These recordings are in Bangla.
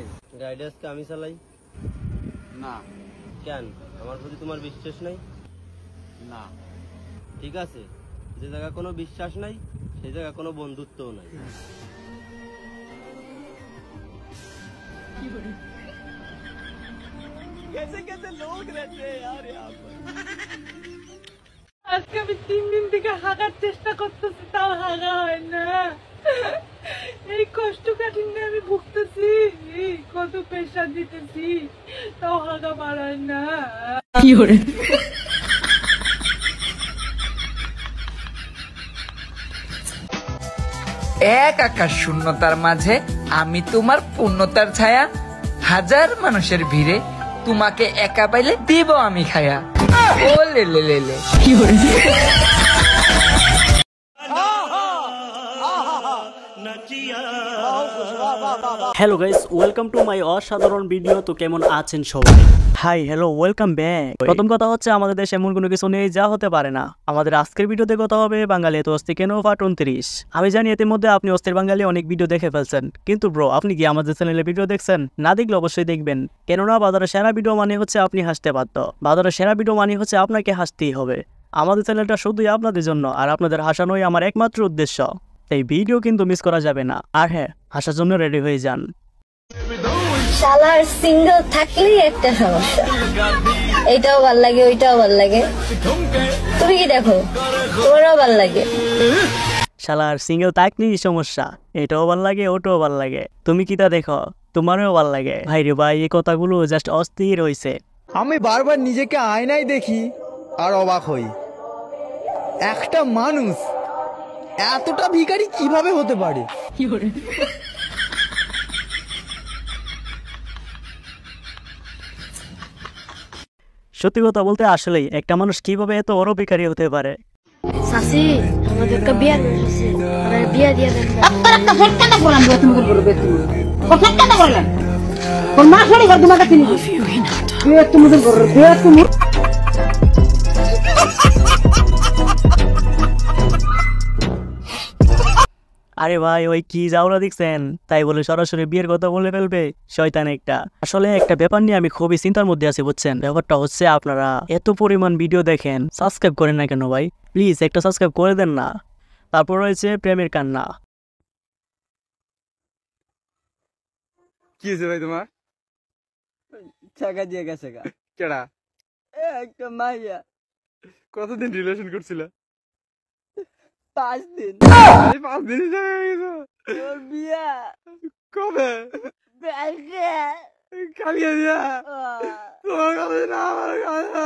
চালাই। গাড়ি আজকে আমি চালাই? না। কেন, আমার প্রতি তোমার বিশ্বাস নাই? না। ঠিক আছে, যে জায়গা কোনো বিশ্বাস নাই সেই জায়গা কোনো বন্ধুত্বও নাই। कैसे कैसे लोग रहते हैं यार यहाँ पर। আজকে আমি 3 দিন থেকে হাগার চেষ্টা করতেছি, তাও হাগা হয় না। এই কষ্ট কাঠিন্য আমি ভুগতেছি, কত প্রেশার দিতেছি, তাও হাগা পারায় না। কি করে এক আকাশ শূন্যতার মাঝে আমি তোমার পূর্ণতার ছায়া, হাজার মানুষের ভিড়ে তোমাকে একা পাইলে দিব আমি খায়া। ও লে লে লে লে। কি করে hello guys, welcome to my অসাধারণ ভিডিও। তো কেমন আছেন সবাই? Hi hello, welcome back. প্রথম কথা হচ্ছে, আমাদের দেশে এমন কোনো কিছু নেই যা হতে পারে না। আমাদের আজকের ভিডিওতে কথা হবে বাঙালি এত অস্থির কেন পার্ট 29। আমি জানি ইতিমধ্যে আপনি অস্থির বাঙালি অনেক ভিডিও দেখে ফেলছেন, কিন্তু ব্রো আপনি কি আমাদের চ্যানেলে ভিডিও দেখছেন? না দেখলে অবশ্যই দেখবেন, কেননা বাজারের সেরা ভিডিও মানে হচ্ছে আপনি হাসতে বাধ্য। বাজারের সেরা ভিডিও মানে হচ্ছে আপনাকে হাসতেই হবে। আমাদের চ্যানেলটা শুধুই আপনাদের জন্য, আর আপনাদের হাসানোই আমার একমাত্র উদ্দেশ্য। এই ভিডিও কিন্তু মিস করা যাবে না। আর হ্যাঁ, হাসার জন্য রেডি হয়ে যান। শালার সিঙ্গেল থাকলেই একটা সমস্যা, এইটাও ভাল লাগে ওইটাও ভাল লাগে। তুমি কি দেখো, তোমারও ভাল লাগে। শালার সিঙ্গেল থাকলেই সমস্যা, এটাও ভাল লাগে ওটাও ভাল লাগে। তুমি কি তা দেখো, তোমারও ভাল লাগে। ভাই রে ভাই, এই কথাগুলো জাস্ট অস্থির হইছে। আমি বারবার নিজেকে আয়নায় দেখি আর অবাক হই, একটা মানুষ এতটা ভিখারি কিভাবে হতে পারে? সত্যি কথা বলতে আসলেই একটা মানুষ কিভাবে এত বড় ভিখারি হতে পারে? সাসি, আমাদের একটা বিয়া হচ্ছে, আমরা বিয়া দিয়ে দেন। একটা ফেক কেন বললাম তুমি করবে তুমি? ও ফেক কেন বললাম? ওর মা ছড়ি ঘর তোমাকে চিনি। বিয়া তুমি করবে, বিয়া তুমি। আরে ভাই, ওই কি যাওরা দেখছেন, তাই বলে সরাসরি বিয়ের কথা বলে ফেলবে, শয়তান একটা। আসলে একটা ব্যাপার নিয়ে আমি খুবই চিন্তার মধ্যে আছি, বুঝছেন? ব্যাপারটা হচ্ছে, আপনারা এত পরিমাণ ভিডিও দেখেন, সাবস্ক্রাইব করেন না কেন ভাই? প্লিজ একটা সাবস্ক্রাইব করে দেন না। তারপর রয়েছে প্রেমের কান্না। কি হয়েছে ভাই তোমার? টাকা দিয়ে গেছে গা। কেডা? একটা মাইয়া। কতদিন রিলেশন করছিল? 5 দিন। 5 দিনই জায়গা গেছো? তোর বিয়া কবে? ব্যাংকে। কালিয়া দিয়া? তোমার কাছে না, আমার কাছে।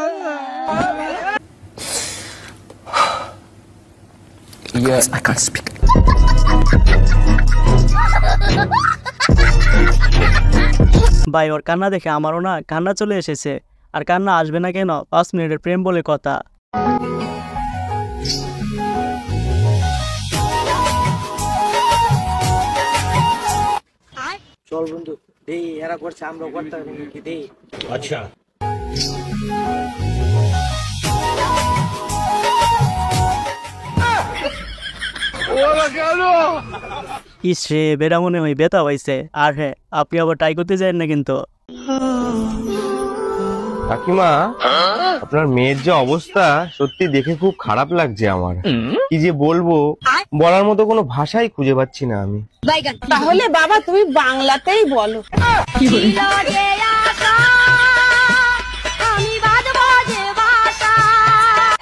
Yes, I can't speak. ভাই, ওর কান্না দেখে আমারও না কান্না চলে এসেছে। আর কান্না আসবে না কেন? 5 মিনিটের প্রেম বলে কথা। চল বন্ধু, দেই এরা করছে আমরা করতে কি দেই। আচ্ছা, ইসরে, বেড়া মনে হয় বেতা হয়েছে। আর হ্যাঁ, আপনি আবার ট্রাই করতে যান না কিন্তু। কাকিমা, আপনার মেয়ের যে অবস্থা সত্যি দেখে খুব খারাপ লাগছে আমার। কি যে বলবো, বলার মতো কোনো ভাষাই খুঁজে পাচ্ছি না আমি। তাহলে বাবা তুমি বাংলাতেই বলো।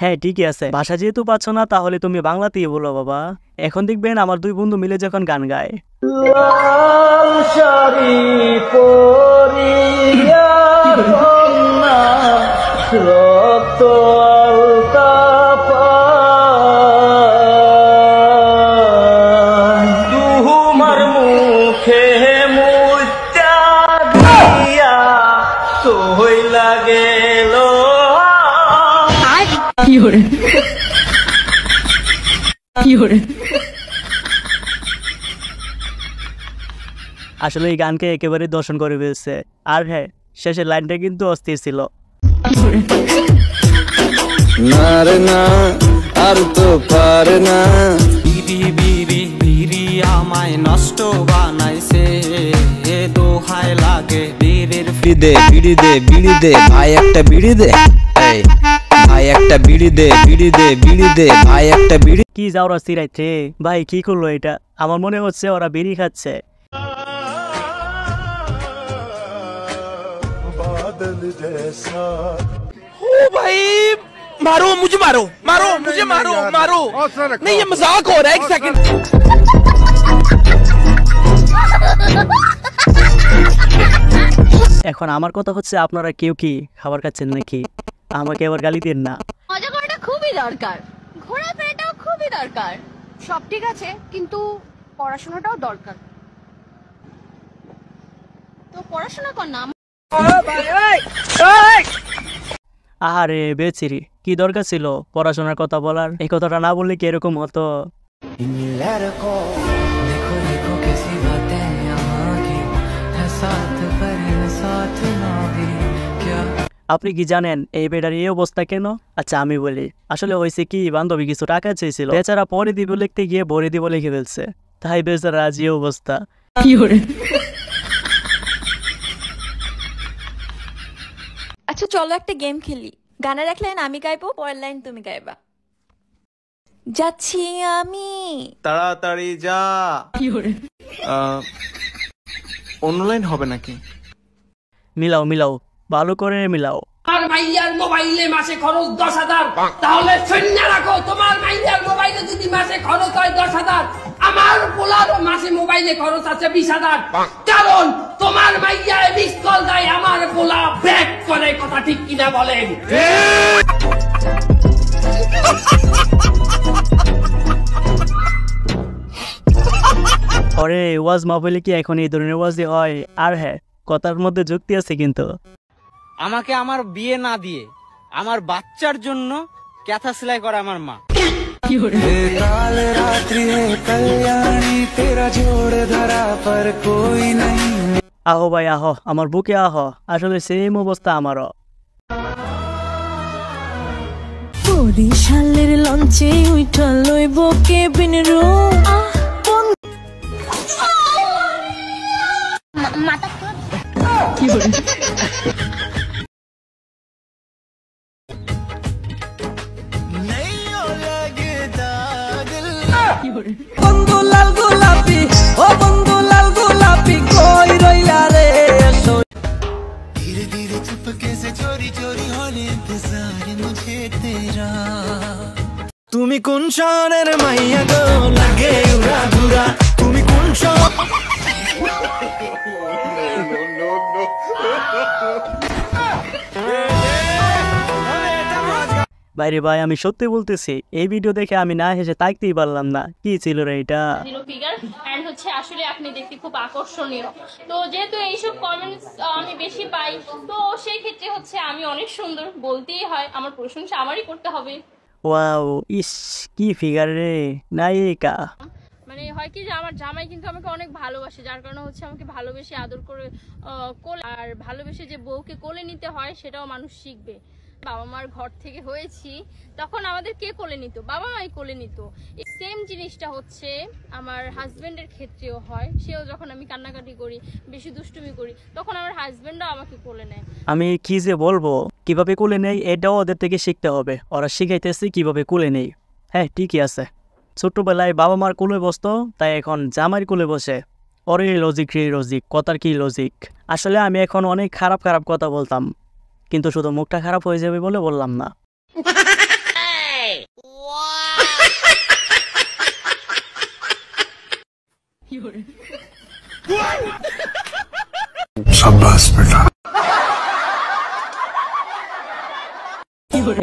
হ্যাঁ ঠিকই আছে, ভাষা যেহেতু পাচ্ছ না তাহলে তুমি বাংলাতেই বলো বাবা। এখন দেখবেন আমার 2 বন্ধু মিলে যখন গান গায়। তোমার মুখে মুচা দিয়া সই লাগেল। আসলে এই গানকে একেবারে দর্শন করে ফেলছে। আর হ্যাঁ, শেষের লাইনটা কিন্তু অস্থির ছিল। না রে না, আর তো পারে না। বিরি বিরি বিরি আমায় নষ্ট বানাইছে দোহাই লাগে বীরের বিড়ি দে ভাই একটা বিড়ি দে ভাই একটা বিড়ি দে ভাই একটা বিড়ি। কি যাওরা সিরাইছে ভাই, কি করলো এটা? আমার মনে হচ্ছে ওরা বিড়ি খাচ্ছে। ओ भाई मारो मुझे, मारो मुझे, मारो नहीं, ये मजाक हो रहा है। एक सेकंड। এখন আমার কথা হচ্ছে, আপনারা কেউ কি খাবার খাচ্ছেন নাকি? আমাকে আবার গালি দেন না। মজা করাটা খুবই দরকার, ঘোরাফেরাটাও খুবই দরকার, সব ঠিক আছে, কিন্তু পড়াশোনাটাও দরকার। তো পড়াশোনা কর না। আরে বেচিরি, কি দরকার ছিল পড়াশোনার কথা বলার? এই কথাটা না বললে কি এরকম হতো? আপনি কি জানেন এই বেটার এই অবস্থা কেন? আচ্ছা আমি বলি, আসলে হয়েছে কি, বান্ধবী কিছু টাকা চেয়েছিল, বেচারা পরে দিব লিখতে গিয়ে ভরে দিব লিখে ফেলছে, তাই বেচারা আজ এই অবস্থা। আচ্ছা চলো একটা গেম খেলি। গানের এক লাইন আমি গাইবো, পরের লাইন তুমি গাইবা। যাচ্ছি আমি। তাড়াতাড়ি যা। অন্য লাইন হবে নাকি? মিলাও মিলাও, ভালো করে মিলাও। তোমার মাইয়ার মোবাইলে মাসে খরচ 10,000, তাহলে শূন্য রাখো। তোমার মাইয়ার মোবাইলে যদি মাসে খরচ হয় 10,000, আমার পোলার মাসে মোবাইলে খরচ আছে 20,000, কারণ তোমার মাইয়া মিস কল দেয়, আমার পোলা ব্যাক করে। কথা ঠিক কিনা বলেন? আরে ওয়াজ মাহফিলে কি এখন এই ধরনের ওয়াজই হয়? আর হ্যাঁ, কথার মধ্যে যুক্তি আছে কিন্তু। আমাকে আমার বিয়ে না দিয়ে আমার বাচ্চার জন্য ক্যাথা সেলাই করে আমার মা। কাল রাত্রি হে কল্যাণী তেরা জোড় ধরা পর কোই নাই। আহো ভাই আহো, আমার বুকে আহো, আসলে সেম অবস্থা আমারও। বরিশালের লঞ্চে উইঠা লইব কেবিন রুম। কি বলে? বন্ধু লাল গোলাপি, ও বন্ধু লাল গোলাপি কই রইলা রে? ধীরে ধীরে চুপকে সে চোরি চোরি হলে ইন্তজার মুঝে তেরা। তুমি কোন শহরের মাইয়া গো, লাগে উড়া ধুরা? তুমি কোন শহর? বাইরে ভাই, আমি সত্যি বলতেছি, এই ভিডিও দেখে আমি না হেসে তাকতেই পারলাম না। কি ছিল রে এটা? জিরো ফিগার এন্ড হচ্ছে আসলে আপনি দেখতে খুব আকর্ষণীয়। তো যেহেতু এইসব কমেন্টস আমি বেশি পাই, তো সেই ক্ষেত্রে হচ্ছে আমি অনেক সুন্দর বলতেই হয়, আমার প্রশংসা আমারই করতে হবে। ওয়াও, ইস কি ফিগার রে নায়িকা। মানে হয় কি যে আমার জামাই কিন্তু আমাকে অনেক ভালোবাসে, যার কারণে হচ্ছে আমাকে ভালোবেসে আদর করে কোলে, আর ভালোবেসে যে বউকে কোলে নিতে হয় সেটাও মানুষ শিখবে। বাবা মার ঘর থেকে হয়েছি, তখন আমাদের কে কোলে নিত? বাবা মাই কোলে নিত। এই সেম জিনিসটা হচ্ছে আমার হাজবেন্ডের ক্ষেত্রেও হয়। সেও যখন আমি কান্নাকাটি করি, বেশি দুষ্টুমি করি, তখন আমার হাজবেন্ডও আমাকে কোলে নেয়। আমি কি যে বলবো, কিভাবে কোলে নেই এটাও ওদের থেকে শিখতে হবে। ওরা শিখাইতেছে কিভাবে কোলে নেই। হ্যাঁ ঠিকই আছে, ছোট্টবেলায় বাবা মার কোলে বসতো, তাই এখন জামাইয়ের কোলে বসে। ওরে লজিক রে লজিক, কথার কি লজিক? আসলে আমি এখন অনেক খারাপ খারাপ কথা বলতাম, কিন্তু শুধু মুখটা খারাপ হয়ে যাবে বলে বললাম না।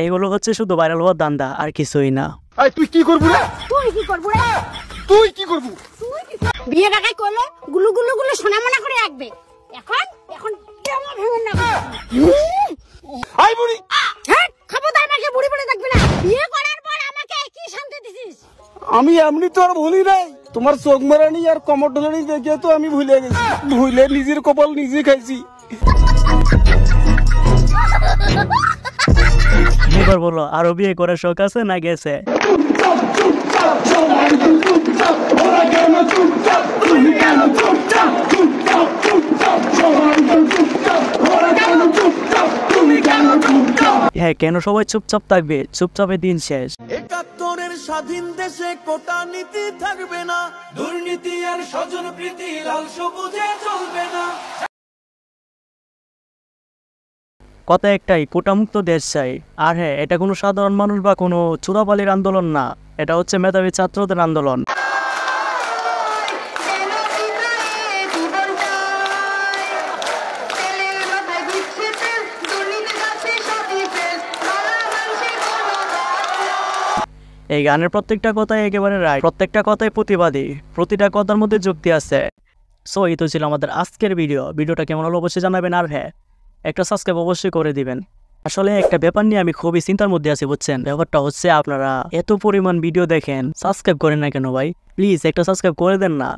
এইগুলো হচ্ছে শুধু ভাইরাল হওয়ার দান্দা, আর কিছুই না। তুই কি করবি রে? তুই কি করবি রে? তুই কি করবি? বিয়ে টাকায় করলে গুলু গুলু গুলু সোনা মনা করে রাখবে। এখন এখন কেমন ভেঙে না? আই বুড়ি, হ্যাঁ খবরদার আমাকে বুড়ি বলে দেখবি না। বিয়ে করার পর আমাকে কি শান্তি দিছিস? আমি এমনি তো আর ভুলি নাই। তোমার চোখ মারানি আর কমর ঢোলানি দেখে তো আমি ভুলে গেছি। ভুলে নিজের কপাল নিজে খাইছি। এবার বলো, আরো বিয়ে করার শখ আছে না গেছে? কেন চুপচাপ, তুমি কেন চুপচাপ, চুপচাপ চুপচাপ, সবাই তো চুপচাপ, ওরা কেন চুপচাপ, তুমি কেন চুপচাপ। হ্যাঁ, কেন সবাই চুপচাপ থাকবে? চুপচাপে দিন শেষ। ৭১-এর স্বাধীন দেশে কোটা নীতি থাকবে না, দুর্নীতি আর স্বজন প্রীতি লাল সবুজে চলবে না। কথা একটাই, কোটামুক্ত দেশ চাই। আর হ্যাঁ, এটা কোনো সাধারণ মানুষ বা কোনো চোরাবালির আন্দোলন না, এটা হচ্ছে মেধাবী ছাত্রদের আন্দোলন। এই গানের প্রত্যেকটা কথাই একেবারে রাইট, প্রত্যেকটা কথাই প্রতিবাদী, প্রতিটা কথার মধ্যে যুক্তি আছে। সো এই তো ছিল আমাদের আজকের ভিডিওটা কেমন হলো অবশ্যই জানাবেন। আর হ্যাঁ, একটা সাবস্ক্রাইব অবশ্যই করে দিবেন। আসলে একটা ব্যাপার নিয়ে আমি খুবই চিন্তার মধ্যে আছি, বুঝছেন? ব্যাপারটা হচ্ছে আপনারা এত পরিমাণ ভিডিও দেখেন, সাবস্ক্রাইব করেন না কেন ভাই? প্লিজ একটা সাবস্ক্রাইব করে দেন না।